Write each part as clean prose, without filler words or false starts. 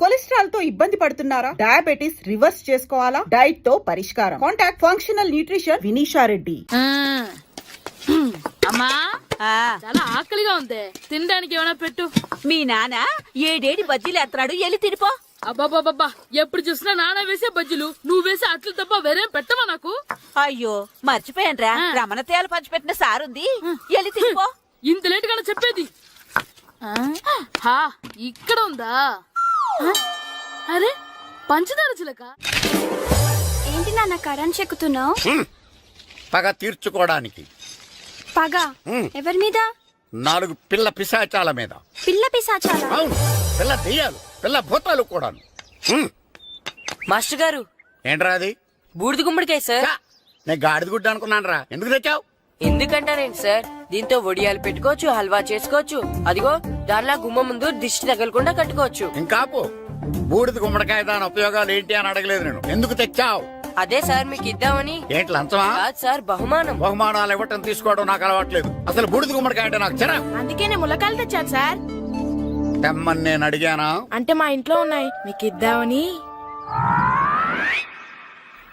Cholesterol తో ఇబ్బంది పడుతున్నారా? డయాబెటిస్ రివర్స్ చేసుకోవాలా? డైట్ తో పరిష్కారం. Contact functional nutrition Vinisha Reddy. అమ్మా చాలా ఆకలిగా ఉంది, తినడానికి ఏమైనా పెట్టు. మీ నాన్న ఏడేడి బజ్జీలు ఎత్తాడు, ఎల్లి తినిపో. అబ్బాబాబా, ఎప్పుడు చూసినా నాన్న వేసే బజ్జీలు, నువ్వు వేసే అట్లు తప్ప వేరేం పెట్టవా నాకు? అయ్యో మర్చిపోయానురా, రమణ తేలు పంచిపెట్టిన సారుంది, ఎల్లి తినిపో. ఇంత లేట్ గా చెప్పేది. ఇక్కడ ఉందా? అరే పంచదార చిలక. ఏంటి నాన్న కరెంట్ చెక్కుతున్నావు? పగ తీర్చుకోవడానికి. పగ ఎవరి మీద? 4 పిల్ల పిశాచాల మీద. పిల్ల పిశాచాల? అవును, పిల్ల దెయ్యాలు, పిల్ల భూతాలు కూడాను. మాస్టర్ గారు, ఏంట్రా అది? బూడిద గుమ్మడికాయ సార్. నేను గాడిద గుడ్డ అనుకున్నాను రా. ఎందుకు తెచ్చావు? ఎందుకంటారేంటి సార్, దీంతో వడియాలు పెట్టుకోవచ్చు, హల్వా చేసుకోవచ్చు. అదిగో దానిలా గుమ్మ ముందు దిష్టి తగలకుండా కట్టుకోవచ్చు. ఇంకాపు, బూడిద గుమ్మడికాయ దాని ఉపయోగాలు ఏంటి అని అడగలేదు నేను. ఎందుకు తెచ్చావు? అదే సార్ మీకు ఇద్దామని. ఏంటి లంచమా? కాదు సార్, బహుమానం. బహుమానాలు ఇవ్వటం తీసుకోవడం నాకు అలవాట్లేదు. అసలు బూడిద గుమ్మడికాయ అంటే నాకు చెరా. అందుకే నేను ములకాయలు తెచ్చాను సార్. తెమ్మని నేను అడిగానా? అంటే మా ఇంట్లో ఉన్నాయి, మీకు ఇద్దామని.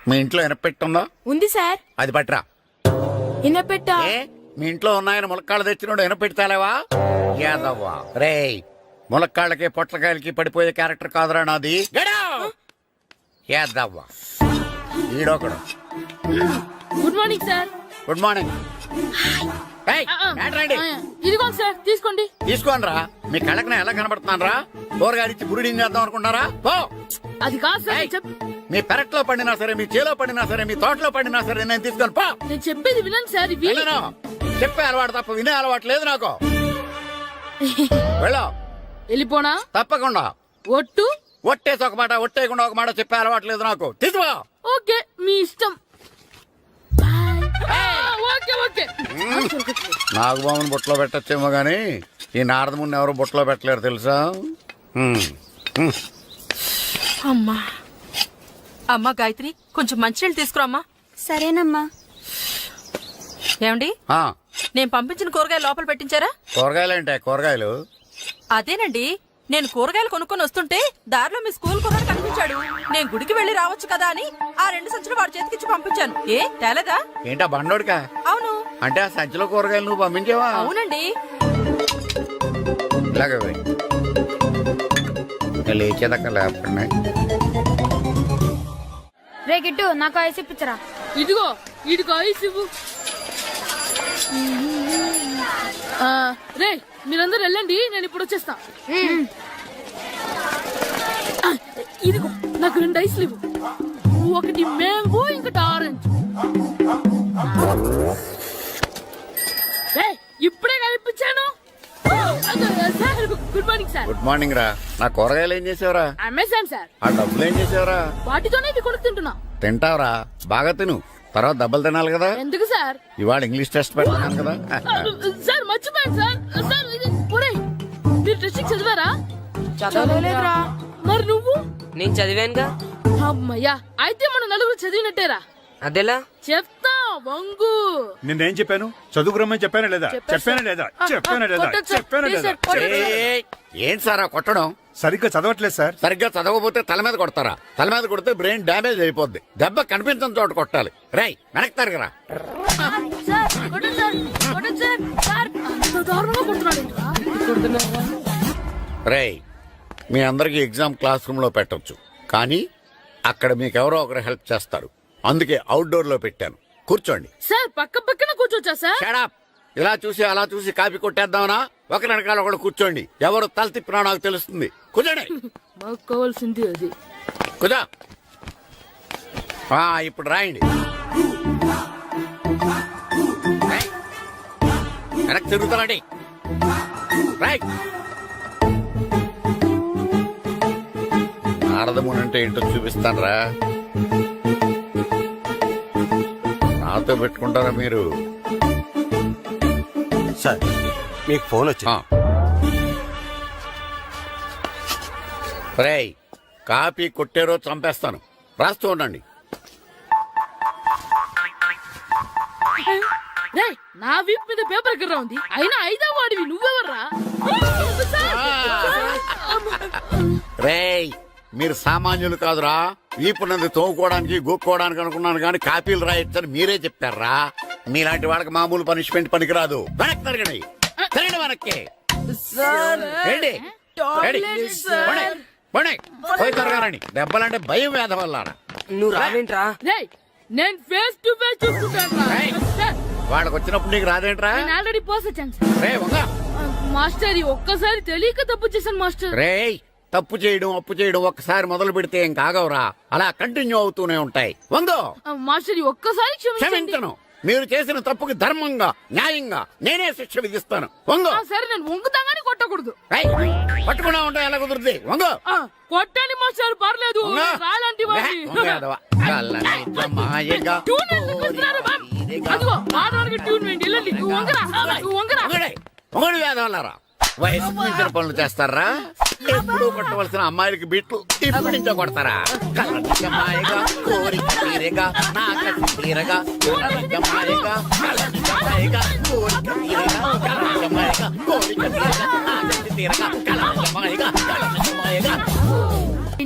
మీ ఇంట్లో ఎనపెట్టుందా? ఉంది సార్. అది పట్రా. ఇనపెట్టా? ఏ, మీ ఇంట్లో ఉన్నాయని ములక్కాళ్ళు తెచ్చినోడు ఎనపెడతాలేవా? యాదవ్వా రేయ్, ములక్కాళ్ళకి పొట్లకాయలకి పడిపోయే క్యారెక్టర్ కాదురా నాది. యాదవ్వా ఈడొకడు. Good morning sir. Good morning. ఇదిగో సార్, తీసుకోండి. తీసుకోండి రా. మీ కళ్ళకి నేను ఎలా కనబడుతున్నాను రా? కూరగాయలిచ్చి బురిడింగ్ చేద్దాం అనుకుంటున్నారా? పో. అది కాదు సార్. మీ పెరట్లో పండినా సరే, మీ చేలో పండినా సరే, మీ తోటలో పండినా సరే నేను తీసుకొని పో. నేను చెప్పేది వినండి సార్. ఇవి చెప్పే అలవాటు తప్ప వినే అలవాటు లేదు నాకు. వెళ్ళో. వెళ్ళిపోనా? తప్పకుండా. ఒట్టు? ఒట్టేసి ఒక మాట, ఒట్టేయకుండా ఒక మాట చెప్పే అలవాటు లేదు నాకు. తీసుకో. ఓకే, మీ ఇష్టం. నాగబాబుని బుట్టలో పెట్టచ్చేమో గాని ఈ నారదముని ఎవరు బుట్టలో పెట్టలేరు తెలుసా? అమ్మా అమ్మా గాయత్రి, కొంచెం మంచినీళ్ళు తీసుకురామ్మా. సరేనమ్మా. ఏమండి, నేను పంపించిన కూరగాయలు లోపల పెట్టించారా? కూరగాయలేంటే? కూరగాయలు అదేనండి, నేను కూరగాయలు కొనుక్కొని వస్తుంటే దారిలో మీ స్కూల్ కుర్రాడు కనిపించాడు. నేను గుడికి వెళ్లి రావచ్చు కదా అని ఆ 2 సంచులు వాడి చేతికిచ్చి పంపించాను. ఏ తేలేదా? ఏంటా బండోడికా? అవును. అంటే ఆ సంచిలో కూరగాయలు నువ్వు పంపించావా? అవునండి. ఇలాగే లేచేదాకా లేకుండా. రే గిట్టు, నాకు ఐస్ ఇప్పించరా. ఇదిగో ఇదిగో ఐస్ ఇవ్వు. రే మీరందరూ వెళ్ళండి, నేను ఇప్పుడు వచ్చేస్తా. ఇదిగో నాకు 2 ఐస్లు ఇవ్వు. ఒకటి మ్యాంగో, ఇంకటి ఆరెంజ్. ఇప్పుడే కనిపించాను. Good morning sir. Good morning రా. నా కూరగాయలు ఏం చేసావురా? Amazon sir. ఆ డబ్బులు ఏం చేసావురా? వాటితోనే ఇవి కొనుక్కు తింటున్నా. తింటావురా, బాగా తిను. తర్వాత డబ్బులు తినాలి కదా. ఎందుకు సార్? ఇవాళ ఇంగ్లీష్ టెస్ట్ పెడతాను కదా. సార్ మర్చిపోయాను సార్. సార్ మీరు టెస్టింగ్ చదివారా? చదవలేదురా. మరి నువ్వు? నేను చదివానుగా. అమ్మయ్యా, అయితే మనం నలుగురు చదివినట్టేరా. అదెలా? చెప్తా వంగు. నిన్నేం చెప్పాను? చదువుకురమ్మని చెప్పానా లేదా? చెప్పానా లేదా? చెప్పానా లేదా? చెప్పానా లేదా? ఏంటి సార్ కొట్టడం? సరిగ్గా చదవట్లేదు సార్. సరిగ్గా చదవకపోతే తల మీద కొడతారా? తల మీద కొడితే బ్రెయిన్ డ్యామేజ్ అయిపోద్ది. దెబ్బ కనిపించని చోట కొట్టాలి. రై వెనక్కి తరగరా. రై, మీ అందరికి ఎగ్జామ్ క్లాస్ రూమ్ లో పెట్టొచ్చు, కానీ అక్కడ మీకెవరో ఒకరు హెల్ప్ చేస్తారు. అందుకే అవుట్డోర్ లో పెట్టాను. కూర్చోండి. సార్ పక్క పక్కన కూర్చోచ్చా సార్? Shut up. ఇలా చూసి అలా చూసి కాపీ కొట్టేద్దామనా? ఒకరి వెనకాల ఒకడు కూర్చోండి. ఎవరు తల తిప్పినా నాకు తెలుస్తుంది. కూర్చోండి. మాకు కావాల్సింది అది. కూర్చో. ఇప్పుడు రాయండి. వెనక్కి తిరుగుతానండి. రైట్. నారదముని అంటే ఏంటో చూపిస్తాను రా. నాతో పెట్టుకుంటారా మీరు? సార్, మీకు ఫోన్ వచ్చింది. రేయ్, కాపీ కొట్టారో చంపేస్తాను. రాస్తూ ఉండండి. నా వీప్ మీద పేపర్ కర్ర ఉంది, అయినా 5వ వాడివి నువ్వెవర్రా? రేయ్ మీరు సామాన్యులు కాదురా. వీపునంది తోముకోవడానికి గోక్కోవడానికి అనుకున్నాను కానీ కాపీలు రాయొచ్చని మీరే చెప్పారా. మీలాంటి వాళ్ళకి మామూలు పనిష్మెంట్ పనికిరాదు. వెనక్కి తిరగండి, తిరగండి వెనక్కి. ఏంటి? పోయి తిరగారండి. దెబ్బలంటే భయం వేద వల్ల. నువ్వు రావేంట్రా? రేయ్, నేను ఫేస్ టు ఫేస్ చూసుకుంటాను. వాళ్ళకి వచ్చినప్పుడు నీకు రాదేంట్రా? నేను ఆల్రెడీ పోస్ వచ్చాను సార్. రే వంగ. మాస్టర్ ఈ ఒక్కసారి తెలియక తప్పు చేశాను మాస్టర్. రేయ్ తప్పు చేయడం అప్పు చేయడం ఒక్కసారి మొదలు పెడితే ఏం కాగవరా. అలా కంటిన్యూ అవుతూనే ఉంటాయి. వందో. మాస్టర్ ఈ ఒక్కసారి క్షమించను. మీరు చేసిన తప్పుకి ధర్మంగా న్యాయంగా నేనే శిక్ష విధిస్తాను. వంగో. సరే నేను వంగుతాగానే కొట్టకూడదు. పట్టుకున్నా ఉంటా ఎలా కుదురుతుంది. వంగో. కొట్టండి మాస్టర్ పర్లేదు. రాలంటి అదిగో ఆడవాళ్ళకి ట్యూన్ వేయండి. వెళ్ళండి. నువ్వు వంగరా, నువ్వు వంగరా. మొగడు వేదవల్లారా. వయసు మించిన పనులు చేస్తారా? ఎప్పుడు కొట్టవలసిన అమ్మాయిలకి బీట్లు ఇప్పుడు నుంచో కొడతారా? కలజమాయగా కోరిక తీరగా నాకసి తీరగా కలజమాయగా కలజమాయగా కోరిక తీరగా కలజమాయగా కోరిక తీరగా నాకసి తీరగా కలజమాయగా కలజమాయగా.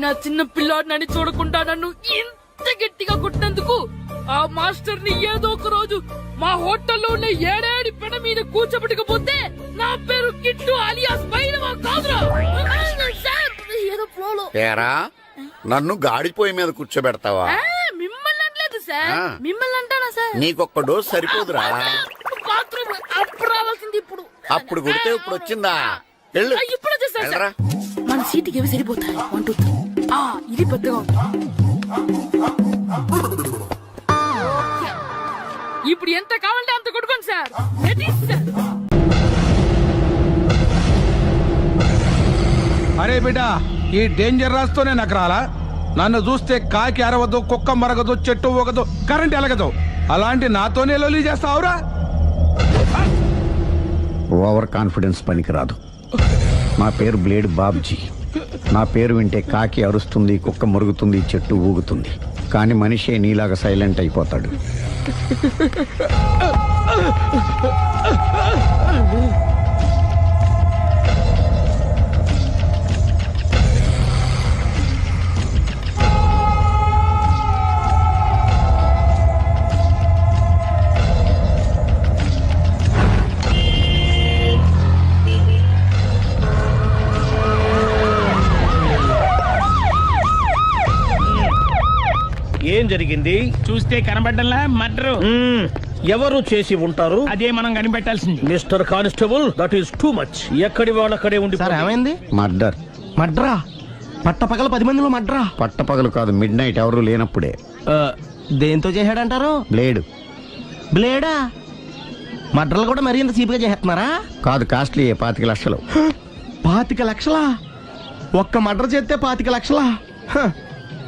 నా చిన్న పిల్లాడినని చూడకుండా నన్ను ఇంత గట్టిగా కొట్టినందుకు ఆ మాస్టర్ ని ఏదో ఒక రోజు మా హోటల్లో ఉన్న ఏడేడి పెడ మీద కూర్చోబెట్టకపోతే నా పేరు కిట్టు అలియాస్ బైరవా కాదురా. ఏదో ఫ్లోలో. ఏరా నన్ను గాడిపోయి మీద కూర్చోబెడతావా? మిమ్మల్ని అనలేదు సార్. మిమ్మల్ని అంటానా సార్? నీకొక్క డోస్ సరిపోదురా. బాత్రూమ్ అప్పుడు రావాల్సింది ఇప్పుడు. అప్పుడు కొడితే ఇప్పుడు వచ్చిందా? వెళ్ళు. ఇప్పుడు వచ్చేసారు సార్. వెళ్ళరా. మన సీటుకి ఏవి సరిపోతాయి? 1 2 3. ఇది పెద్దగా ఉంది. ఇప్పుడు ఎంత కావాలంటే అంత కొట్టుకోండి సార్. అరే బిడ్డ, ఈ డేంజర్ రాస్తూనే నాకు రాలా. నన్ను చూస్తే కాకి అరవదు, కుక్క మరగదు, చెట్టు ఊగదు, కరెంట్ ఎలగదు. అలాంటి నాతోనే లొల్లి చేస్తావురా? ఓవర్ కాన్ఫిడెన్స్ పనికిరాదు. నా పేరు బ్లేడ్ బాబ్జీ. నా పేరు వింటే కాకి అరుస్తుంది, కుక్క మురుగుతుంది, చెట్టు ఊగుతుంది. కానీ మనిషే నీలాగా సైలెంట్ అయిపోతాడు. ఏం జరిగింది? చూస్తే కనబడ్డంలా మర్డరు. ఎవరు చేసి ఉంటారు? అదే మనం కనిపెట్టాల్సింది. Mister constable, that is too much. ఎక్కడి వాళ్ళక్కడే ఉండి. ఏమైంది? మర్డర్. మడ్రా? పట్టపగల 10 మందిలో మడ్రా? పట్టపగలు కాదు, మిడ్ నైట్ ఎవరు లేనప్పుడే. దేంతో చేశాడంటారు? బ్లేడ్. బ్లేడా? మడ్రలు కూడా మరీ ఇంత చీప్గా చేస్తున్నారా? కాదు, కాస్ట్లీ 25 లక్షలు. 25 లక్షలా? ఒక్క మడ్ర చేస్తే 25 లక్షలా?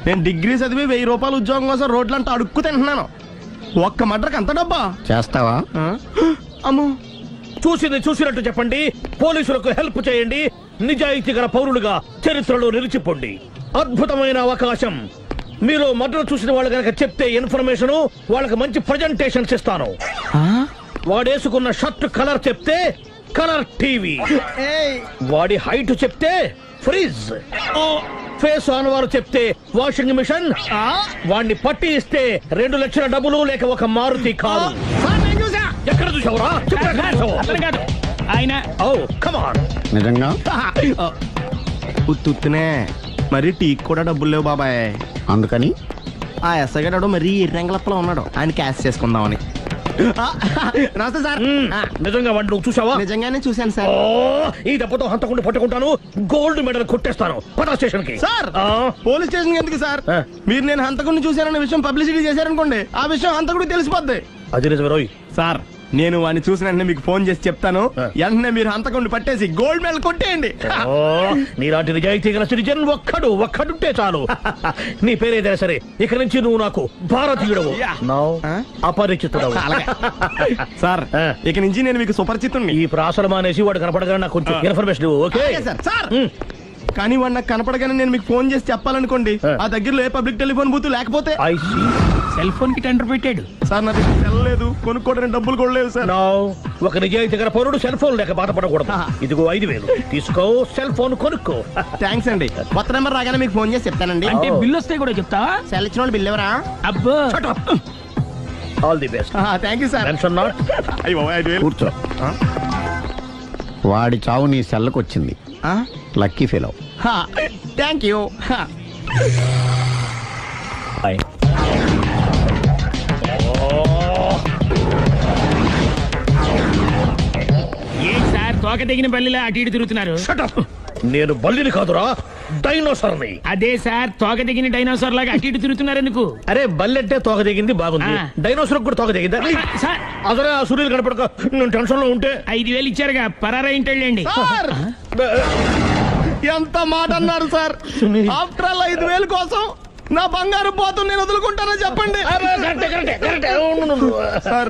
నేను డిగ్రీ చదివి 1000 రూపాయలు ఉద్యోగం కోసం రోడ్లంతా అడుక్కు తింటున్నాను. ఒక్క మడ్రకు అంత డబ్బా? చేస్తావా? అమ్మో. చూసింది చూసినట్టు చెప్పండి. పోలీసులకు హెల్ప్ చేయండి. నిజాయితీ గల పౌరులుగా చరిత్రలో నిలిచిపోండి. అద్భుతమైన అవకాశం. మీరు మర్డర్ చూసిన వాళ్ళు కనుక చెప్తే ఇన్ఫర్మేషన్, వాళ్ళకి మంచి ప్రజెంటేషన్స్ ఇస్తాను. వాడేసుకున్న షర్ట్ కలర్ చెప్తే కలర్ టీవీ, వాడి హైట్ చెప్తే ఫ్రిజ్, ఫేస్ ఆన్ వారు చెప్తే వాషింగ్ మిషన్, వాడిని పట్టి ఇస్తే 2 లక్షల డబ్బులు లేక ఒక మారుతి కారు. ఎక్కడ చూసావురా? ఆయన నిజంగా ఉత్తునే మరి టీకి కూడా డబ్బులు లేవు బాబాయ్. అందుకని ఆ ఎస్ఐ గారు మరీ ఎర్రంగలప్పలో ఉన్నాడు. ఆయన క్యాష్ చేసుకుందామని. నమస్తే సార్. నిజంగా వాడిని నువ్వు చూసావా? నిజంగానే చూశాను సార్. ఈ దెబ్బతో హంతకుండా పట్టుకుంటాను, గోల్డ్ మెడల్ కొట్టేస్తాను. పటా స్టేషన్ కి. సార్, పోలీస్ స్టేషన్ ఎందుకు సార్? మీరు నేను హంతకుడిని చూశానన్న విషయం పబ్లిసిటీ చేశారనుకోండి, ఆ విషయం హంతకుడికి తెలిసిపోద్ది. అది నిజమే రోయ్. సార్, నేను వాడిని చూసిన వెంటనే మీకు ఫోన్ చేసి చెప్తాను. వెంటనే మీరు హంతకుడిని పట్టేసి గోల్డ్ మెడల్ కొట్టేయండి. నీలాంటి నిజాయితీ గల సిటిజన్ ఒక్కడుంటే చాలు. నీ పేరేదైనా సరే, ఇక నుంచి నువ్వు నాకు భారతీయుడవు, అపరిచితుడవు. సార్, ఇక నుంచి నేను మీకు సుపరిచితుడిని. ఈ ప్రాసలు మానేసి వాడు కనపడగా నాకు కొంచెం ఇన్ఫర్మేషన్. Okay sir. కానీ వాడు నాకు కనపడగానే నేను మీకు ఫోన్ చేసి చెప్పాలనుకోండి, ఆ దగ్గరలో ఏ పబ్లిక్ టెలిఫోన్ బూత్ లేకపోతే I see. సెల్ ఫోన్ కి టెండర్ పెట్టాడు. సార్ నా దగ్గర వెళ్ళలేదు, కొనుక్కోవడానికి డబ్బులు కూడా లేవు సార్. Now, ఒక నిజాయితీ గల పౌరుడు సెల్ ఫోన్ లేక బాధపడకూడదు. ఇదిగో 5,000 తీసుకో, సెల్ ఫోన్ కొనుక్కో. థ్యాంక్స్ అండి. కొత్త నెంబర్ రాగానే మీకు ఫోన్ చేసి చెప్తానండి. అంటే బిల్ వస్తే కూడా చెప్తావా? సెల్ ఇచ్చిన వాళ్ళు బిల్ ఎవరా? అబ్బో Shut up. All the best. Thank you sir. Mention not. అయ్యో 5,000. కూర్చో. వాడి చావు నీ సెల్లకు వచ్చింది. Lucky fellow. Thank you. Bye. ఏంటి సార్ తోక తెగిన బల్లిలా అటు ఇటు తిరుగుతున్నారు? Shut up. నేను బల్లిని కాదురా, డైనోసార్ని. అదే సార్ తోక తెగిన డైనోసార్ లాగా అటు ఇటు తిరుగుతున్నారు ఎందుకు? అరే బల్లెట్టే తోక దిగింది బాగుంది, డైనోసార్ కూడా తోక దిగిందా? సార్ అదరే ఆ సూర్యులు కనపడక నేను టెన్షన్ లో ఉంటే 5,000 ఇచ్చారుగా పరారా ఇంటండి. ఎంత మాట అన్నారు సార్? ఆఫ్టర్ ఆల్ 5,000 కోసం నా బంగారు పోతు నేను వదులుకుంటానో చెప్పండి. సార్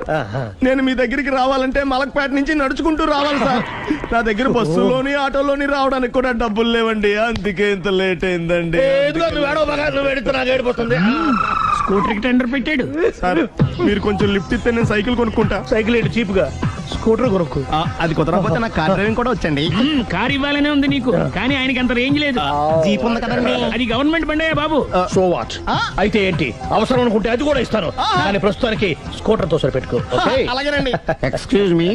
నేను మీ దగ్గరికి రావాలంటే మలక్పేట నుంచి నడుచుకుంటూ రావాలి సార్. నా దగ్గర బస్సులోని ఆటోలోని రావడానికి కూడా డబ్బులు లేవండి, అందుకే ఇంత లేట్ అయిందండి. స్కూటర్ కి టెండర్ పెట్టాడు. సార్ మీరు కొంచెం లిఫ్ట్ ఇస్తే నేను సైకిల్ కొనుక్కుంటా. సైకిల్ ఏంటి చీప్ గా, స్కూటర్ కొనుక్కు. అది కుదరకపోతే నాకు కార్ డ్రైవింగ్ కూడా వచ్చండి. కారు ఇవ్వాలనే ఉంది నీకు, కానీ ఆయనకి అంత రేంజ్ లేదు. జీప్ ఉంది కదండి. అది గవర్నమెంట్ బండే బాబు. So what? అయితే ఏంటి, అవసరం అనుకుంటే అది కూడా ఇస్తాను, కానీ ప్రస్తుతానికి స్కూటర్ తో సరిపెట్టుకో. అలాగేనండి. ఎక్స్క్యూజ్ మీ,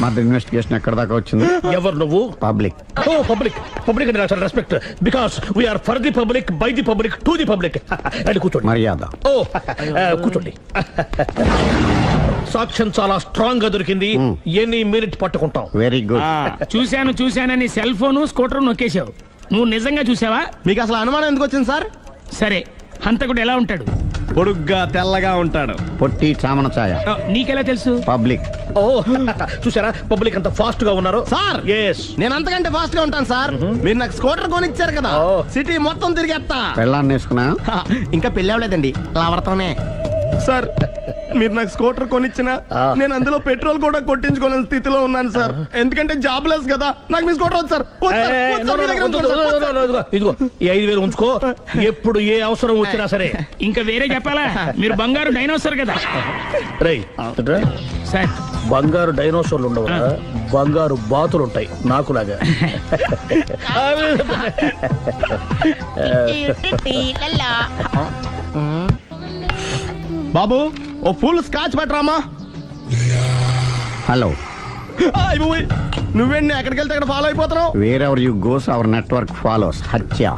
మా ఇన్వెస్టిగేషన్ ఎక్కడ దాకా వచ్చింది? ఎవరు నువ్వు? పబ్లిక్. ఓ పబ్లిక్. పబ్లిక్ అంటే నాకు respect, because we are for the public, by the public, to the public. అని కూర్చోండి. మర్యాద. ఓ కూర్చోండి. సాక్ష్యం చాలా స్ట్రాంగ్ గా దొరికింది, ఎన్ని మినిట్ పట్టుకుంటాం. Very good. చూశానని సెల్ ఫోన్ స్కూటర్ నొక్కేశావు. నువ్వు నిజంగా చూసావా? మీకు అసలు అనుమానం ఎందుకు వచ్చింది సార్? సరే హంతకుడు ఎలా ఉంటాడు? పొడుగ్గా తెల్లగా ఉంటాడు. పొట్టి చామన ఛాయ. నీకెలా తెలుసు? పబ్లిక్. ఓ చూసారా పబ్లిక్ అంత ఫాస్ట్ గా ఉన్నారు సార్. ఎస్, నేను అంతకంటే ఫాస్ట్ గా ఉంటాను సార్. మీరు నాకు స్కూటర్ కొనిచ్చారు కదా, సిటీ మొత్తం తిరిగేస్తా. పెళ్ళాన్ని వేసుకున్నా? ఇంకా పెళ్లి అవ్వలేదండి, లావర్తోనే. సార్ మీరు నాకు స్కూటర్ కొనిచ్చిన నేను అందులో పెట్రోల్ కూడా కొట్టించుకోలేని స్థితిలో ఉన్నాను సార్. ఎందుకంటే జాబ్ లెస్ కదా, నాకు మీ స్కూటర్ వద్దు సార్. ఇదిగో ఈ 5,000 ఉంచుకో, ఎప్పుడు ఏ అవసరం వచ్చినా సరే. ఇంకా వేరే చెప్పాలా? మీరు బంగారు డైనోసార్ కదా. రై సార్ బంగారు డైనోసార్లు ఉండవు, బంగారు బాతులు ఉంటాయి నాకులాగా. బాబు ఓ ఫుల్ స్కాచ్ పట్టరామా. హలో. నువ్వేంటి ఎక్కడికి వెళ్తే అక్కడ ఫాలో అయిపోతున్నావు? Wherever you goes our network follows. హత్య.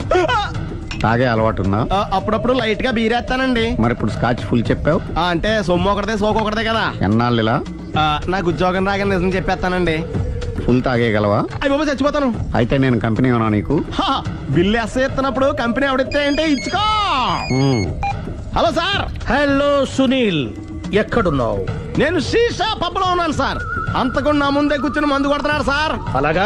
తాగే అలవాటు ఉందా? అప్పుడప్పుడు లైట్ గా బీరేస్తానండి. మరి ఇప్పుడు స్కాచ్ ఫుల్ చెప్పావు అంటే సొమ్ము ఒకటిదే సోకు ఒకటిదే కదా. ఎన్నాళ్ళు ఇలా? నాకు ఉద్యోగం రాగానే నిజం చెప్పేస్తానండి. ఫుల్ తాగేయగలవా? అయ్యి బాబు చచ్చిపోతాను. అయితే నేను కంపెనీ ఉన్నా నీకు? బిల్లు ఎస్ ఎత్తినప్పుడు కంపెనీ ఎవడితే అంటే ఇచ్చుకో. Hello sir. హలో సునీల్, ఎక్కడున్నావు? నేను శీషా పబ్లో ఉన్నాను సార్. అంతకుండా నా ముందే కూర్చుని మందు కొడుతున్నారు సార్. అలాగా,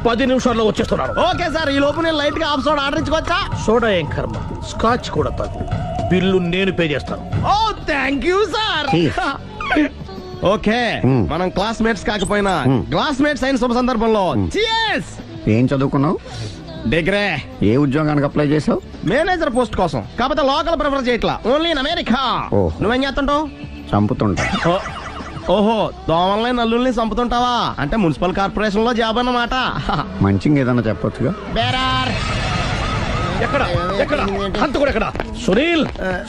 10 నిమిషాల్లో వచ్చేస్తున్నాను. Okay sir. ఈ లోపు నేను లైట్ గా హాఫ్ సోడా ఆర్డర్ ఇచ్చుకోవచ్చా? సోడా ఏం కర్మ, స్కాచ్ కూడా తాగు. బిల్లు నేను పే చేస్తాను. ఓ థ్యాంక్ యూ సార్. ఓకే, మనం క్లాస్మేట్స్ కాకపోయినా క్లాస్మేట్స్ అయిన శుభ సందర్భంలో cheers. ఏం చదువుకున్నావు? డిగ్రీ. ఏ ఉద్యోగానికి అప్లై చేసావు? మేనేజర్ పోస్ట్ కోసం. కాకపోతే లోకల్ ప్రిఫర్ చేయట్లా, ఓన్లీ ఇన్ అమెరికా. నువ్వేం చేస్తుంటావు? చంపుతుంటా. ఓహో, దోమల్ని నల్లుల్ని చంపుతుంటావా? అంటే మున్సిపల్ కార్పొరేషన్ లో జాబ్ అన్నమాట. మంచిగా ఏదన్నా చెప్పొచ్చుగా. బేరార్. ఎక్కడ ఎక్కడ హంతకుడు ఎక్కడ? సునీల్,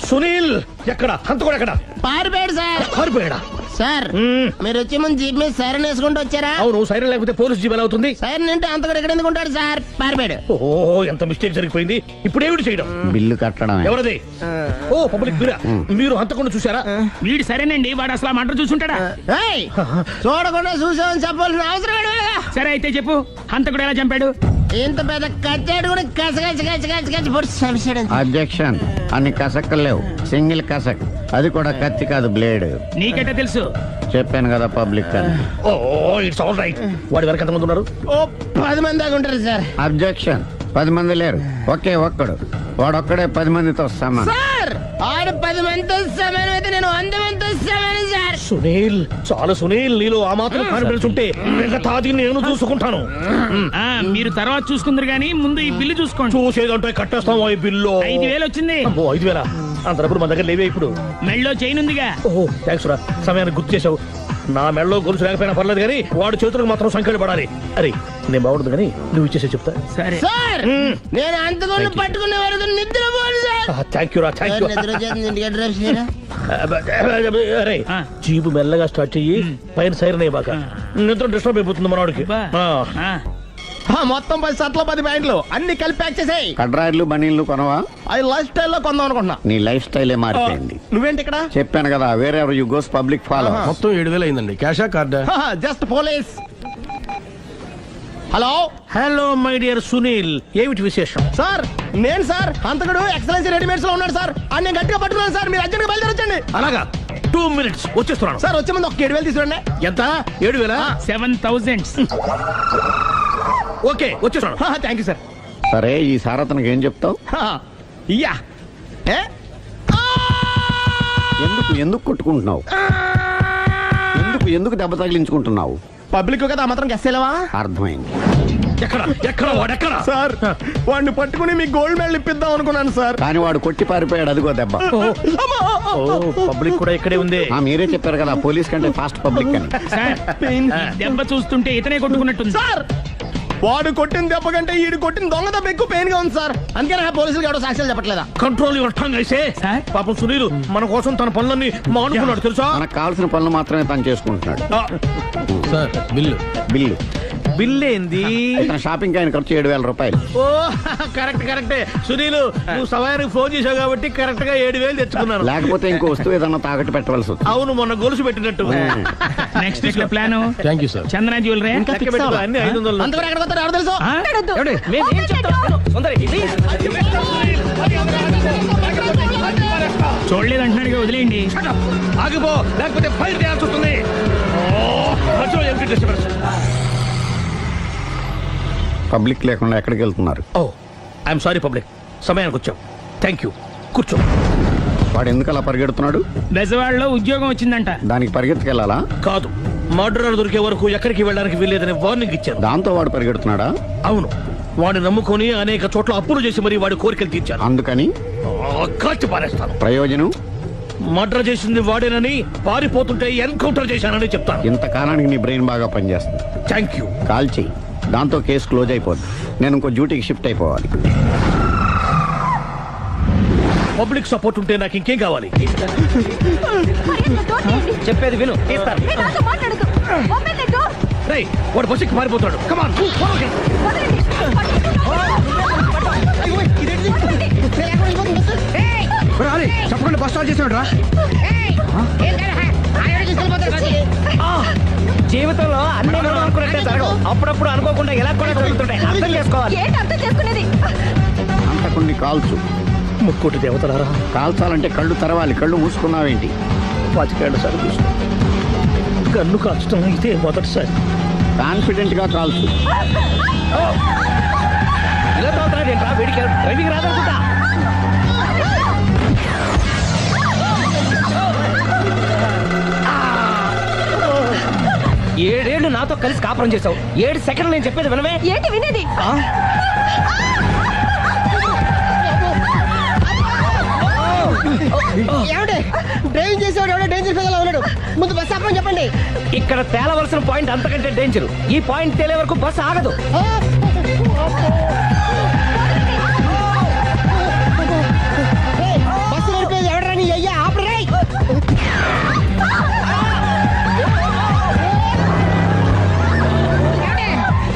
సునీల్ ఎక్కడ? హంతకుడు ఎక్కడ? పారిపోయాడు సార్. పారిపోయాడా? సార్ మీరు వచ్చే ముందు జీప్ మీద సైరన్ వేసుకుంటూ వచ్చారా? అవును, సైరన్ లేకపోతే పోలీస్ జీవన్ అవుతుంది. సైరన్ అంటే అంతకుడు ఎక్కడ ఎందుకు ఉంటాడు సార్? పారిపోయాడు. ఓ ఎంత మిస్టేక్ జరిగిపోయింది. ఇప్పుడు ఏమిటి చేయడం? బిల్లు కట్టడం. ఎవరది? ఓ పబ్లిక్ బిరా. మీరు హంతకుండా చూసారా? వీడు సరేనండి, వాడు అసలు మంట చూసుంటాడా? చూడకుండా చూసామని చెప్పాల్సిన అవసరం లేదా? సరే అయితే చెప్పు, హంతకుడు ఎలా చంపాడు? ఇంత పెద్ద కచ్చాడు కూడా అబ్జెక్షన్. అన్ని కసక్కలు లేవు, సింగిల్ కసక్. అది కూడా కత్తి కాదు, బ్లేడ్. నీకెట్టా తెలుసు? చెప్పాను కదా పబ్లిక్ అని. Oh it's all right. వాడి వరకు ఎంతమంది ఉన్నారు? ఓ 10 మంది దాకా ఉంటారు సార్. అబ్జెక్షన్. 10 మంది లేరు, ఒకే ఒక్కడు. వాడొక్కడే 10 మందితో సమానం. సార్ ఆడు 10 మందితో సమానం అయితే నేను 100 మందితో సమానం సార్. సునీల్ చాలు సునీల్, నీలో ఆ మాత్రం కాన్ఫిడెన్స్ ఉంటే మిగతాది నేను చూసుకుంటాను. మీరు తర్వాత చూసుకుందరు గానీ ముందు ఈ బిల్లు చూసుకోండి. చూసేదంటే కట్టేస్తాం ఈ బిల్లు. 5,000 వచ్చింది. 5,000 అంత డబ్బులు మన దగ్గర లేవే ఇప్పుడు. మెళ్ళో చైన్ ఉందిగా. ఓహో థ్యాంక్స్ రా, సమయానికి గుర్తు చేసావు. నా మెడలో గొలుసు లేకపోయినా పర్లేదు కానీ వాడి చేతులకు మాత్రం సంఖ్యలు పడాలి. అరే నేను బాగుండదు కానీ నువ్వు ఇచ్చేసే చెప్తా. సరే సార్ నేను అంతకుండా పట్టుకునే వరకు నిద్రపోను సార్. థ్యాంక్ యూ రా, థ్యాంక్ యూ. నిద్ర వచ్చేస్తుంది, ఇంటికి అడ్రస్ చేయరా? అరే జీపు మెల్లగా స్టార్ట్ చెయ్యి, పైన సైరన్ అయ్యి బాగా నిద్ర డిస్టర్బ్ అయిపోతుంది మనవాడికి. మొత్తం 10 షర్ట్లు 10 ప్యాంట్లు అన్ని కలిపి ప్యాక్ చేసేయ్. కడ్రాయిలు బనీళ్లు కొనవా? అవి లైఫ్ స్టైల్లో కొందాం అనుకుంటున్నా. నీ లైఫ్ స్టైలే మారిపోయింది. నువ్వేంటి ఇక్కడ? చెప్పాను కదా, వేరే ఎవరు యు గోస్ పబ్లిక్ ఫాలో. మొత్తం 7,000 అయిందండి. క్యాషా కార్డా? Just police. Hello hello my dear Sunil, ఏమిటి విశేషం? సార్ నేను సార్ అంతకుడు ఎక్సలెన్సీ రెడీమేడ్స్ లో ఉన్నాడు సార్. అని నేను గట్టిగా పట్టుకున్నాను సార్. మీరు అర్జెంట్గా బయలుదేరొచ్చండి. అలాగా 2 minutes వచ్చేస్తున్నాను. సార్ వచ్చే ముందు ఒక 7,000 తీసుకోండి. ఎంత? 7,000? 7,000. ఓకే వచ్చేస్తున్నాను. Thank you sir. సరే ఈ సారతనకి ఏం చెప్తావు? ఇయ్యా ఎందుకు కొట్టుకుంటున్నావు? ఎందుకు దెబ్బ తగిలించుకుంటున్నావు? పబ్లిక్ కదా మాత్రం గెస్సేలేవా? అర్థమైంది. ఎక్కడ వాడెక్కడ? సార్ వాడిని పట్టుకుని మీ గోల్డ్ మెడల్ ఇప్పిద్దాం అనుకున్నాను సార్. కానీ వాడు కొట్టి పారిపోయాడు, అదిగో దెబ్బ. పబ్లిక్ కూడా ఇక్కడే ఉంది. మీరే చెప్పారు కదా పోలీస్ కంటే ఫాస్ట్ పబ్లిక్ అని. దెబ్బ చూస్తుంటే ఇతనే కొట్టుకున్నట్టుంది. సార్ వాడు కొట్టిన దెబ్బ కంటే ఈడు కొట్టిన దొంగ దెబ్బ ఎక్కువ పెయిన్ గా ఉంది సార్. అందుకే నా పోలీసులు ఎవడో సాక్ష్యాలు చెప్పట్లేదా? కంట్రోల్ యువర్ టంగ్ అయితే. పాపం సునీల్ మన కోసం తన పనులన్నీ మానుకున్నాడు తెలుసా? మనకు కావాల్సిన పనులు మాత్రమే తను చేసుకుంటున్నాడు. సార్ బిల్లు బిల్ ఏంది? తన షాపింగ్ ఆయన ఖర్చు 7,000 రూపాయలు. ఓ కరెక్టే సునీల్, నువ్వు సమయానికి ఫోన్ చేసావు కాబట్టి కరెక్ట్ గా 7,000 తెచ్చుకున్నాను. లేకపోతే ఇంకో వస్తువు ఏదన్నా తాకట్టు పెట్టవలసి వస్తుంది. అవును మొన్న గొలుసు పెట్టినట్టు. నెక్స్ట్ వీక్ లో plan. Thank you sir. Chandana jewellery అన్ని 500. అంతవరకు ఎక్కడ పోతారు ఎవరు తెలుసు? చూడలేదంటున్నాడు, వదిలేయండి. ఆగిపో లేకపోతే ఫైర్ చేయాల్సి వస్తుంది. పబ్లిక్ లేకుండా ఎక్కడికి వెళ్తున్నారు? ఓ ఐఎమ్ సారీ పబ్లిక్, సమయానికి వచ్చాం. థ్యాంక్ యూ, కూర్చో. వాడు ఎందుకు అలా పరిగెడుతున్నాడు? బెజవాడలో ఉద్యోగం వచ్చిందంట. దానికి పరిగెత్తుకెళ్ళాలా? కాదు, మర్డరర్ దొరికే వరకు ఎక్కడికి వెళ్ళడానికి వీల్లేదని వార్నింగ్ ఇచ్చాను. దాంతో వాడు పరిగెడుతున్నాడా? అవును, వాడిని నమ్ముకొని అనేక చోట్ల అప్పులు చేసి మరి వాడి కోరికలు తీర్చాను. అందుకని కాల్చి పారేస్తాను. ప్రయోజనం? మర్డర్ చేసింది వాడేనని, పారిపోతుంటే ఎన్కౌంటర్ చేశానని చెప్తాను. ఇంతకాలానికి నీ బ్రెయిన్ బాగా పనిచేస్తుంది. Thank you. కాల్ చెయ్యి, దాంతో కేసు క్లోజ్ అయిపోద్ది. నేను ఇంకో డ్యూటీకి షిఫ్ట్ అయిపోవాలి. పబ్లిక్ సపోర్ట్ ఉంటే నాకు ఇంకేం కావాలి? చెప్పేది విను. రేయ్, వాడు బస్సుకి పారిపోతాడు. కమాన్ చెప్పకుండా బస్ స్టార్ట్ చేసాడు రా. జీవితంలో అన్ని మనం అనుకున్నట్టే జరగవు. అప్పుడప్పుడు అనుకోకుండా ఎలా కూడా జరుగుతుంటాయి. అర్థం చేసుకోవాలి. అంతకుని కాల్చు. ముక్కోటి దేవతలారా, కాల్చాలంటే కళ్ళు తెరవాలి. కళ్ళు మూసుకున్నావేంటి? 25 ఏళ్ల సార్ చూసుకో. గన్ను కాల్చడం ఇదే మొదటిసారి. కాన్ఫిడెంట్ గా కాల్చు. ఇలా తోతాడు ఏంట్రా? వీడికి డ్రైవింగ్ రాదనుకుంటా. ఏడేళ్లు నాతో కలిసి కాపురం చేసావు. 7 సెకండ్లు నేను చెప్పేది వినవే. ఏంటి వినేది? డ్రైవింగ్ చేసేవాడు ఎవడో డేంజర్ ఫీల్ ఉన్నాడు. ముందు బస్ ఆపమని చెప్పండి. ఇక్కడ తేలవలసిన పాయింట్ అంతకంటే డేంజర్. ఈ పాయింట్ తేలే వరకు బస్ ఆగదు. బస్సు నడిపేది ఎవడరా నీ అయ్యా? ఆపరే.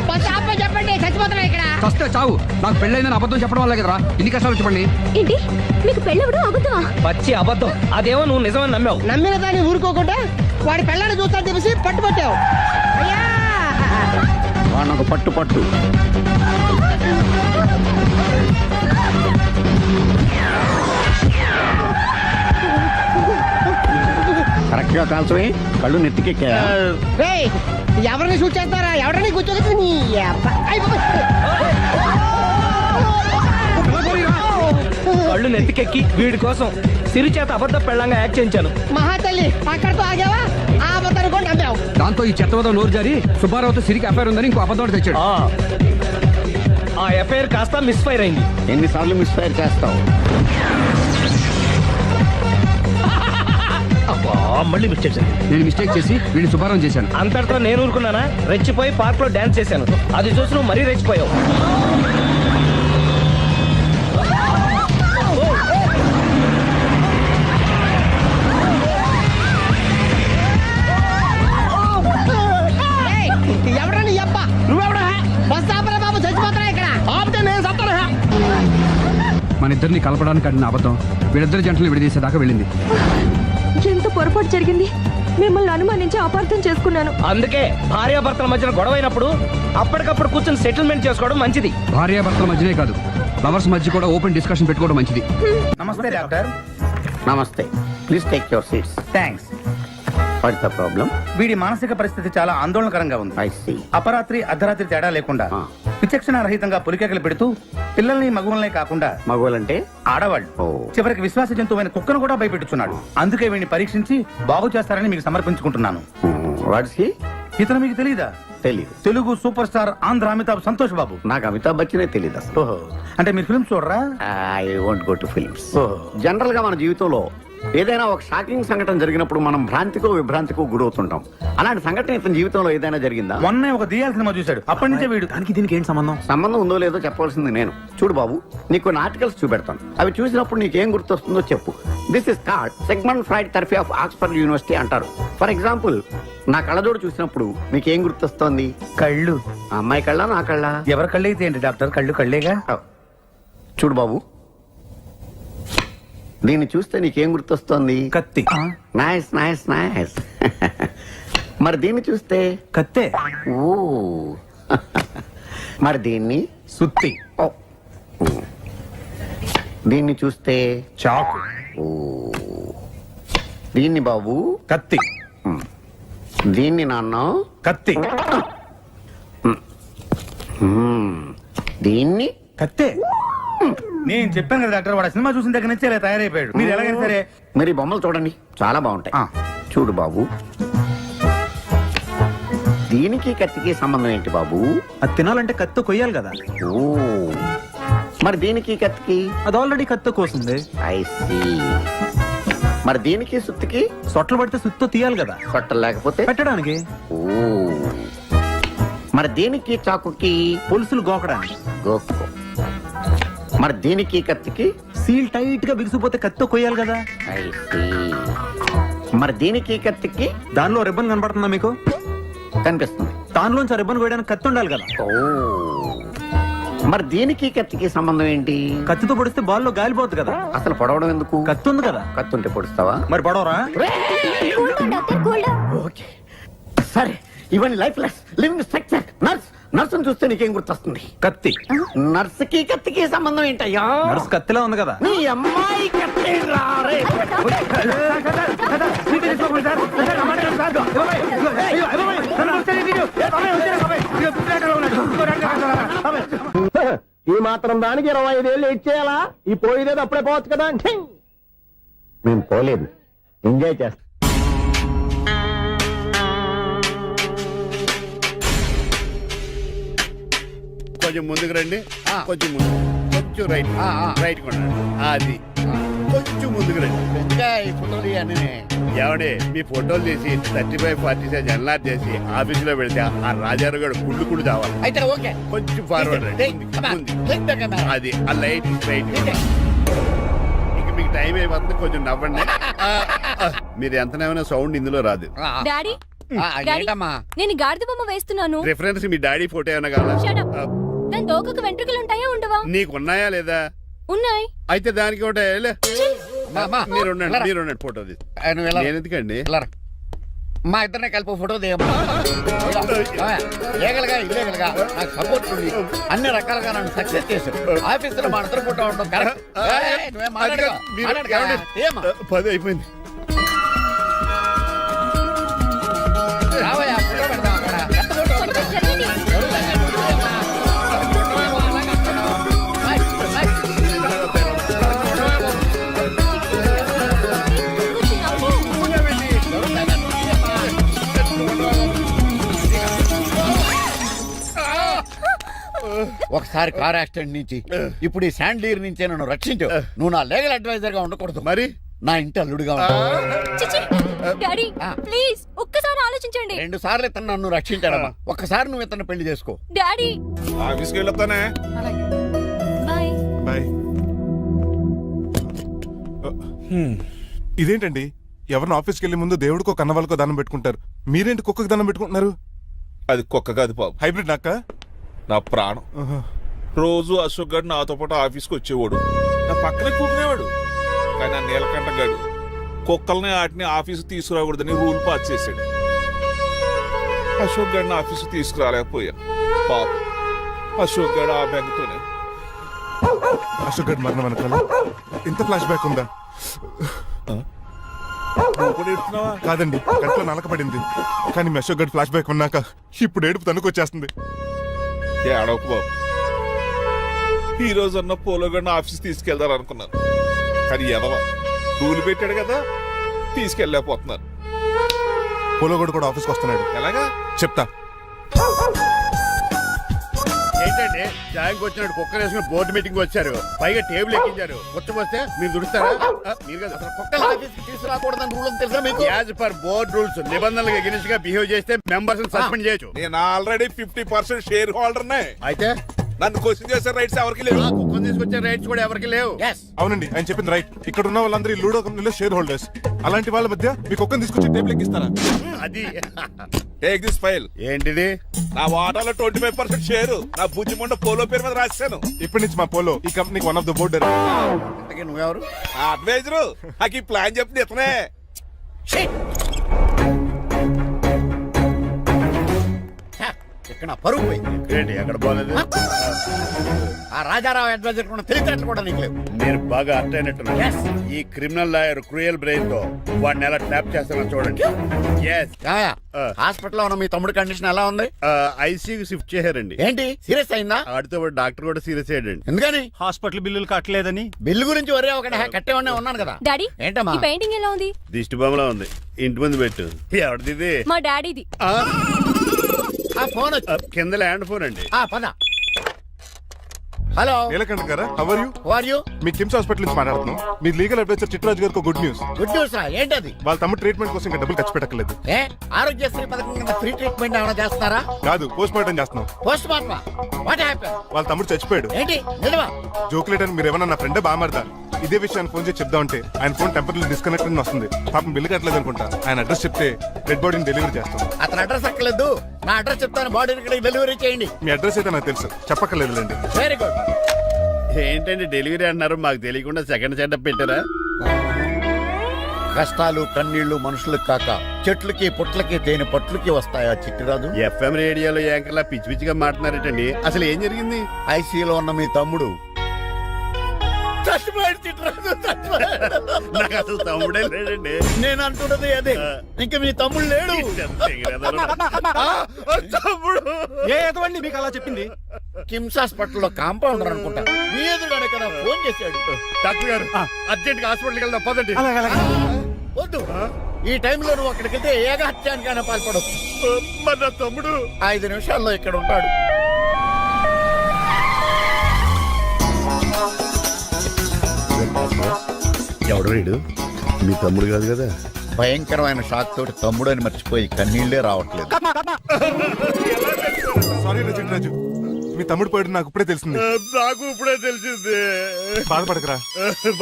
బస్ ఆపమని చెప్పండి. చచ్చిపోతున్నా ఇక్కడ. ఫస్ట్ చావు. నాకు పెళ్ళైందని అబద్ధం చెప్పడం వల్ల కదరా ఇన్ని కష్టాలు చెప్పండి. ఏంటి మీకు పెళ్ళవడం అబద్ధమా? పచ్చి అబద్ధం. అదేమో నువ్వు నిజమని నమ్మావు. నమ్మిన దాన్ని ఊరుకోకుండా వాడి పెళ్ళాన్ని చూస్తాను చెప్పేసి పట్టుబట్టావు. అయ్యా వాడిని ఒక పట్టు. కరెక్ట్ గా కాల్చవే. కళ్ళు నెత్తికెక్కా. ఎవరిని షూట్ చేస్తారా? ఎవరిని కూర్చోగచ్చు నీ కళ్ళు కళ్ళు నెత్తికెక్కి వీడి కోసం సిరి చేత అబద్ధ పెళ్ళంగా యాక్ట్ చేయించాను. మహాతల్లి అక్కడతో ఆగావా? ఆ అబద్ధాన్ని కూడా నమ్మావు. దాంతో ఈ చెత్తవద నోరు జారి సుబ్బారావుతో సిరికి అఫైర్ ఉందని ఇంకో అబద్ధం తెచ్చాడు. ఆ ఎఫ్ఐఆర్ కాస్త మిస్ఫైర్ అయింది. ఎన్నిసార్లు మిస్ఫైర్ చేస్తావు? మళ్ళీ మిస్టేక్ నేను మిస్టేక్ చేసి వీడిని సుబ్బారావు చేశాను. అంతటితో నేను ఊరుకున్నానా? రెచ్చిపోయి పార్క్ లో డాన్స్ చేశాను. అది చూసి నువ్వు మరీ రెచ్చిపోయావు. ఎవరని చెప్ప? నువ్వెవడా? బస్ ఆపరా బాబు, చచ్చిపోతారా ఇక్కడ? ఆపితే నేను సత్తారా? మన ఇద్దరిని కలపడానికి అడిగిన అబద్ధం వీళ్ళిద్దరి జంటలు విడదీసేదాకా వెళ్ళింది. ఎంత పొరపాటు జరిగింది. మిమ్మల్ని అనుమానించి అపార్థం చేసుకున్నాను. అందుకే భార్యాభర్తల మధ్యన గొడవైనప్పుడు అప్పటికప్పుడు కూర్చొని సెటిల్మెంట్ చేసుకోవడం మంచిది. భార్యాభర్తల మధ్యనే కాదు, లవర్స్ మధ్య కూడా ఓపెన్ డిస్కషన్ పెట్టుకోవడం మంచిది. నమస్తే డాక్టర్. నమస్తే. Please take your seats. Thanks. What the problem? వీడి మానసిక పరిస్థితి చాలా ఆందోళనకరంగా ఉంది. I see. అపరాత్రి అర్ధరాత్రి తేడా లేకుండా విచక్షణ రహితంగా పులికేకలు పెడుతూ పిల్లల్ని మగువల్నే కాకుండా మగవాళ్ళంటే ఆడవాళ్ళు చివరికి విశ్వాస జంతువైన కుక్కను కూడా భయపెట్టుచున్నాడు. అందుకే వీడిని పరీక్షించి బాగు చేస్తారని మీకు సమర్పించుకుంటున్నాను. Watts he? ఇతను మీకు తెలీదా? తెలీదు. Telugu super star Andhra Amitabh Santosh Babu. నాకు అమితాబ్ బచ్చనే తెలీదు అసలు. ఓహో, అంటే మీరు ఫిల్మ్స్ చూడరా? I won't go to films. ఓహో. జనరల్ గా మన జీవితంలో ఏదైనా ఒక షాకింగ్ సంఘటన జరిగినప్పుడు మనం భ్రాంతికో విభ్రాంతికో గురవుతుంటాం. అలాంటి సంఘటన ఇతని జీవితంలో ఏదైనా జరిగిందా? మొన్నే ఒక దియాల సినిమా చూశాడు. అప్పటి నుంచే వీడు దీనికి ఏంటి సంబంధం? సంబంధం ఉందో లేదో చెప్పవలసింది నేను. చూడు బాబు, నీకు కొన్ని ఆర్టికల్స్ చూపెడతాను. అవి చూసినప్పుడు నీకేం గుర్తొస్తుందో చెప్పు. This is card segment fried therapy of Oxford university అంటారు. ఫర్ ఎగ్జాంపుల్, నా కళ్ళజోడు చూసినప్పుడు నీకేం గుర్తొస్తోంది? కళ్ళు. ఆ అమ్మాయి కళ్ళ, నా కళ్ళ? ఎవరి కళ్ళు అయితే ఏంటి డాక్టర్, కళ్ళు కళ్ళేగా. చూడు బాబు, దీన్ని చూస్తే నీకేం గుర్తొస్తోంది? కత్తి. Nice nice nice. మరి దీన్ని చూస్తే? కత్తే. ఓ. మరి దీన్ని? సుత్తి. ఓ. దీన్ని చూస్తే? చాకు. ఓ. దీన్ని బాబు? కత్తి. దీన్ని నాన్న? కత్తి. దీన్ని? కత్తే. నేను చెప్పాను కదా డాక్టర్, వాడు సినిమా చూసిన దగ్గర నుంచి ఇలా తయారైపోయాడు. మీరు ఎలాగైనా సరే మరి ఈ బొమ్మలు చూడండి, చాలా బాగుంటాయి. చూడు బాబు, దీనికి కత్తికి సంబంధం ఏంటి బాబు? అది తినాలంటే కత్తి కొయ్యాలి కదా. ఓ. మరి దీనికి కత్తికి? అది ఆల్రెడీ కత్తి కోసింది. I see. మరి దీనికి సుత్తికి? సొట్టలు పడితే సుత్తో తీయాలి కదా. సొట్టలు లేకపోతే పెట్టడానికి. ఓ. మరి దీనికి చాకుకి? పులుసులు గోకడానికి. గోక్కో. మరి దీనికి కత్తికి? సీల్ టైట్ గా బిగిసిపోతే కత్తితో కొయ్యాలి కదా. I see. మరి దీనికి కత్తికి? దానిలో రిబ్బన్ కనబడుతుందా మీకు? కనిపిస్తుంది. దానిలోంచి రిబ్బన్ కొయ్యడానికి కత్తి ఉండాలి కదా. ఓ. మరి దీనికి కత్తికి సంబంధం ఏంటి? కత్తితో పొడిస్తే బాల్లో గాలిపోతుంది కదా. అసలు పొడవడం ఎందుకు? కత్తి ఉంది కదా. కత్తి ఉంటే పొడుస్తావా? మరి పొడవరా? ఓకే, సరే. ఇవన్నీ lifeless living structure. Nurse. నర్సును చూస్తే నీకేం గుర్తొస్తుంది? కత్తి. నర్సుకి కత్తికి సంబంధం ఏంటయ్యా? నర్సు కత్తిలా ఉంది కదా. నీ అమ్మాయి కత్తి రారే. ఈ మాత్రం దానికి 25 ఏళ్ళు ఇచ్చేయాలా? ఈ పోయేదేదో అప్పుడే పోవచ్చు కదా. మేము పోలేదు, ఎంజాయ్ చేస్తాం. కొంచెం ముందుకు రండి, కొంచెం ముందు, కొంచెం రైట్, రైట్ కొనండి. అది కొంచెం ముందుకు రండి. ఈ ఫోటోలు ఇవన్నీ ఏమండి, మీ ఫోటోలు తీసి 35, 40 సైజ్ ఎన్లార్ చేసి ఆఫీసులో పెడితే ఆ రాజారావు గారు కుళ్ళు కుళ్ళు కావాలి. అయితే ఓకే, కొంచెం ఫార్వర్డ్ రండి. అది ఆ లైట్ రైట్. ఇక మీకు టైం అయిపోతుంది, కొంచెం నవ్వండి. మీరు ఎంతనేమైనా సౌండ్ ఇందులో రాదు. డాడీ నేను గాడిద బొమ్మ వేస్తున్నాను. రిఫరెన్స్ మీ డాడీ ఫోటో ఏమైనా కావాలా? దాని తోకకు వెంట్రుకలు ఉంటాయా ఉండవా? నీకున్నాయా లేదా? ఉన్నాయి. అయితే దానికి ఒకటే మీరు ఉండండి ఫోటో నేను ఎందుకండి? మా ఇద్దరిని కలిపి ఫోటో దిగలుగా ఇల్లేగలుగా నాకు సపోర్ట్ ఉంది. అన్ని రకాలుగా నన్ను సక్సెస్ చేశారు. ఆఫీసులో మా ఇద్దరు ఫోటో ఉండడం కరెక్ట్. 10 అయిపోయింది. రావయ్యా, ఫోటో పెడదాం అక్కడ. ఒకసారి కార్ యాక్సిడెంట్ నుంచి ఇప్పుడు ఈ శాండ్లీర్ నుంచే నన్ను రక్షించు. నువ్వు నా లీగల్ అడ్వైజర్ గా ఉండకూడదు, మరి నా ఇంటి అల్లుడిగా డాడీ ప్లీజ్ ఒక్కసారి ఆలోచించండి. 2 సార్లు ఇతను నన్ను రక్షించాడమ్మా. ఒక్కసారి నువ్వు ఇతను పెళ్లి చేసుకో. డాడీ ఆఫీస్కి వెళ్ళొస్తానే. బాయ్. బాయ్. ఇదేంటండి, ఎవరిని ఆఫీస్కి వెళ్లే ముందు దేవుడికో కన్నవాళ్ళకో దండం పెట్టుకుంటారు, మీరేంటి కుక్కకి దండం పెట్టుకుంటున్నారు? అది కుక్క కాదు బాబు, హైబ్రిడ్ నక్క. నా ప్రాణం. రోజు అశోక్ గారు నాతో పాటు ఆఫీస్కి వచ్చేవాడు, నా పక్కనే కూకునేవాడు. కానీ ఆ నీలకంఠ గాడు కుక్కల్ని వాటిని ఆఫీసు తీసుకురాకూడదని రూల్ పాస్ చేశాడు. అశోక్ గారిని ఆఫీసు తీసుకురాలేకపోయా. పాప అశోక్ గారు ఆ బ్యాంకుతోనే. అశోక్ గడ్ మరణం వెనకాల ఇంత ఫ్లాష్ బ్యాక్ ఉందా? కాదండి, కంట్లో నలకపడింది. కానీ మీ అశోక్ గడ్ ఫ్లాష్ బ్యాక్ ఉన్నాక ఇప్పుడు ఏడుపు తనుకొచ్చేస్తుంది. ఏడవకు బాబు, ఈ రోజు అన్న పోలో గడిని ఆఫీస్ తీసుకెళ్దారు అనుకున్నాను. కానీ ఎదవ రూల్ పెట్టాడు కదా, తీసుకెళ్ళలేకపోతున్నాను. పోలోగోడు కూడా ఆఫీస్కి వస్తున్నాడు. ఎలాగా చెప్తా. ఏంటంటే జాయింగ్ వచ్చినట్టు కుక్కలు వేసుకుని బోర్డు మీటింగ్ వచ్చారు, పైగా టేబుల్ ఎక్కించారు. వస్తే మీరు దుడుస్తారా? మీరు కదా అసలు కుక్కలు ఆఫీస్కి తీసుకురాకూడదని రూల్ తెలుసా మీకు? యాజ్ పర్ బోర్డ్ రూల్స్ నిబంధనలకు ఎగనిస్ట్ గా బిహేవ్ చేస్తే మెంబర్స్ సస్పెండ్ చేయొచ్చు. నేను ఆల్రెడీ 50% షేర్ హోల్డర్నే. అయితే నన్ను క్వశ్చన్ చేసే రైట్స్ ఎవరికి లేవు. కుక్కను తీసుకొచ్చే రైట్స్ కూడా ఎవరికి లేవు. అవునండి, ఆయన చెప్పింది రైట్. ఇక్కడ ఉన్న వాళ్ళందరూ ఈ లూడో కంపెనీలో షేర్ హోల్డర్స్. అలాంటి వాళ్ళ మధ్య మీ కుక్కను తీసుకొచ్చి టేబుల్ ఎక్కిస్తారా? అది టేక్ దిస్ ఫైల్. ఏంటిది? నా వాటాలో 25% షేరు నా బుజ్జిమండ పోలో పేరు మీద రాశాను. ఇప్పటి నుంచి మా పోలో ఈ కంపెనీకి వన్ ఆఫ్ ద బోర్డర్. నువ్వెవరు? అడ్వైజరు. నాకు ఈ ప్లాన్ చెప్పింది ఇతనే. ఇక్కడ పరుగు పోయింది. ఎక్కడ బాగలేదు. ఆ రాజారావు అడ్వైజర్ కూడా తెలియటట్లు కూడా నీకు లేవు. మీరు బాగా అర్థ అయినట్టున్నారు. ఈ క్రిమినల్ లాయర్ క్రూయల్ బ్రెయిన్ తో వాడిని ఎలా ట్యాప్ చేస్తానో చూడండి. హాస్పిటల్ లో ఉన్న మీ తమ్ముడు కండిషన్ ఎలా ఉంది? ఐసీయూకి షిఫ్ట్ చేశారండి. ఏంటి సీరియస్ అయిందా? ఆడితో డాక్టర్ కూడా సీరియస్ అయ్యాడండి. ఎందుకని? హాస్పిటల్ బిల్లులు కట్టలేదని. బిల్లు గురించి ఒరే ఒకటి కట్టేవాడినే ఉన్నాను కదా. డాడీ ఏంటమ్మా పెయింటింగ్ ఎలా ఉంది? దిష్టి బొమ్మలా ఉంది. ఇంటి ముందు పెట్టు. ఎవరిది? మా డాడీది. ఆ ఫోన్ కింద ల్యాండ్ ఫోన్ అండి. పద. హలో నీలకంఠ గారా, how are you? How are you? మీ కిమ్స్ హాస్పిటల్ నుంచి మాట్లాడుతున్నాం. మీ లీగల్ అడ్వైజర్ చిట్రాజు గారికి గుడ్ న్యూస్. గుడ్ న్యూస్ రా. ఏంటది? వాళ్ళ తమ్ముడు ట్రీట్మెంట్ కోసం ఇంకా డబ్బులు ఖర్చు పెట్టలేదు. ఆరోగ్యశ్రీ పథకం కింద ఫ్రీ ట్రీట్మెంట్ ఏమైనా చేస్తారా? కాదు, పోస్ట్ మార్టం చేస్తున్నాం. పోస్ట్ మార్టమా? What happen? వాళ్ళ తమ్ముడు చచ్చిపోయాడు. ఏంటి నిజమా? జోకులేట్ అని మీరు ఏమన్నా నా ఫ్రెండ్ బామర్దా. ఇదే విషయాన్ని ఫోన్ చేసి చెప్దామంటే ఆయన ఫోన్ టెంపరీ డిస్కనెక్ట్ అని వస్తుంది. పాపం బిల్లు కట్టలేదు అనుకుంటా. ఆయన అడ్రస్ చెప్తే డెడ్ బాడీని డెలివరీ చేస్తాం. అతను అడ్రస్ అక్కర్లేదు, నా అడ్రస్ చెప్తాను. బాడీని ఇక్కడికి డెలివరీ చేయండి. మీ అడ్రస్ అయితే నాకు తెలుసు, చెప్పక్కర్లేదులేండి. Very good. ఏంటండి డెలివరీ అన్నారు, మాకు తెలియకుండా సెకండ్ సెటప్ పెట్టారా? కష్టాలు కన్నీళ్లు మనుషులకు కాక చెట్లకి పుట్లకి తేనె పట్లకి వస్తాయా చిట్టిరాజు? ఎఫ్ఎం రేడియోలో యాంకర్లా పిచ్చి పిచ్చిగా మాట్లాడారేటండి. అసలు ఏం జరిగింది? ఐసీయూలో ఉన్న మీ తమ్ముడు చచ్చిపోయాడు. చిట్టిరాజు చచ్చిపోయాడు. నాకు అసలు తమ్ముడే లేడండి. నేను అంటున్నది అదే. ఇంకా మీ తమ్ముడు లేడు. తమ్ముడు ఏదండి మీకు అలా చెప్పింది? కిమ్స్ హాస్పిటల్లో కాంపౌండర్ అనుకుంటా. మీ ఎదురుగానే కదా ఫోన్ చేశాడు. డాక్టర్ గారు అర్జెంట్ గా హాస్పిటల్కి వెళ్దాం పదండి. వద్దు, ఈ టైంలో నువ్వు అక్కడికి వెళ్తే ఏకహత్యానికైనా పాల్పడవచ్చు. మరి నా తమ్ముడు 5 నిమిషాల్లో ఇక్కడ ఉంటాడు. ఎవడు వీడు? మీ తమ్ముడు కాదు కదా? భయంకరమైన షాక్ తోటి తమ్ముడు అని మర్చిపోయి కన్నీళ్లే రావట్లేదు. సారీ చిట్రాజు, మీ తమ్ముడు పోయాడు నాకు ఇప్పుడే తెలిసింది. నాకు ఇప్పుడే తెలిసింది. బాధపడకరా.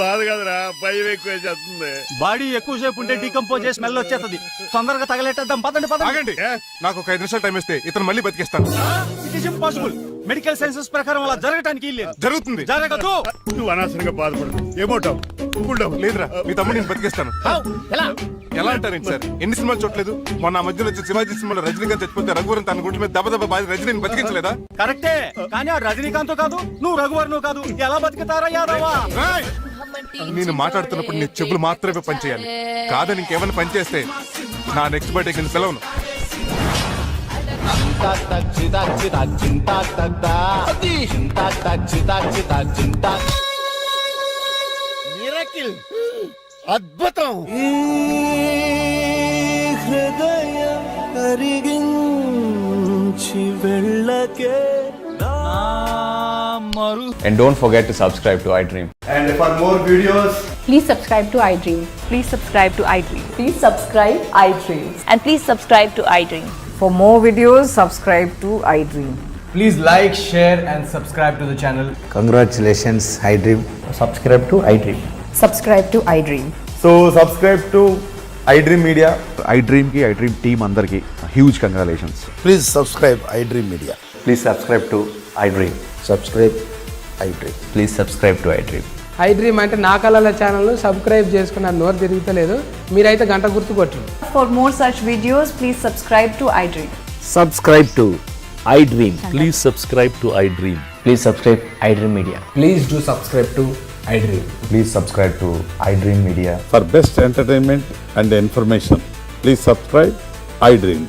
బాధ కదరా, భయం ఎక్కువ చేస్తుంది. బాడీ ఎక్కువసేపు ఉంటే డీకంపోజ్ చేసి స్మెల్ వచ్చేస్తుంది. తొందరగా తగలెట్టేద్దాం. పదండి. నాకు ఒక 5 నిమిషాలు టైం ఇస్తే ఇతను మళ్ళీ బతికేస్తాను. It is impossible. Medical sciences ప్రకారం అలా జరగడానికి జరుగుతుంది. జరగదు. నువ్వు అనవసరంగా బాధపడు. ఏమవుతావు? లేదురా, మీ తమ్ముడు నేను బతికేస్తాను. ఎలా అంటారేంటి సార్? ఎన్ని సినిమాలు చూడలేదు? మొన్న మధ్యలో వచ్చి శివాజీ సినిమాలో రజనీకాంత్ చచ్చిపోతే రఘువరన్ తన గుండె మీద దెబ్బ బాధ రజనీని బతికించలేదా? కరెక్టే, కానీ ఆ రజనీకాంత్ కాదు, నువ్వు రఘువరన్ కాదు. ఎలా బతుకుతారా యాదవా? నేను మాట్లాడుతున్నప్పుడు నీ చెవులు మాత్రమే పనిచేయాలి. కాదని ఇంకేమైనా పనిచేస్తే నా నెక్స్ట్ బర్త్డే కింద సెలవును. మిరకిల్, అద్భుతం. హృదయం కరిగించి వెళ్ళకే నా And don't forget to subscribe to iDream. And for more videos, Please subscribe to iDream. Please subscribe to iDream. Please subscribe iDream. And please subscribe to iDream. For more videos, subscribe to iDream. please like, share and subscribe to the channel. Congratulations, iDream. Subscribe to iDream. Subscribe to iDream. So subscribe to iDream Media. iDream ki iDream team andarki huge congratulations. Please subscribe I dream media. Please subscribe to iDream. Subscribe I dream. Please subscribe to iDream. iDream అంటే నా కళల channel subscribe చేసుకున్న నోరు తిరుగుతలేదు. మీరైతే గంట గుర్తు కొట్టండి. For more such videos, please subscribe to iDream. Subscribe to iDream. Please subscribe to iDream. Please subscribe iDream Media. Please do subscribe to iDream. Please subscribe to iDream Media. For best entertainment and information, please subscribe iDream.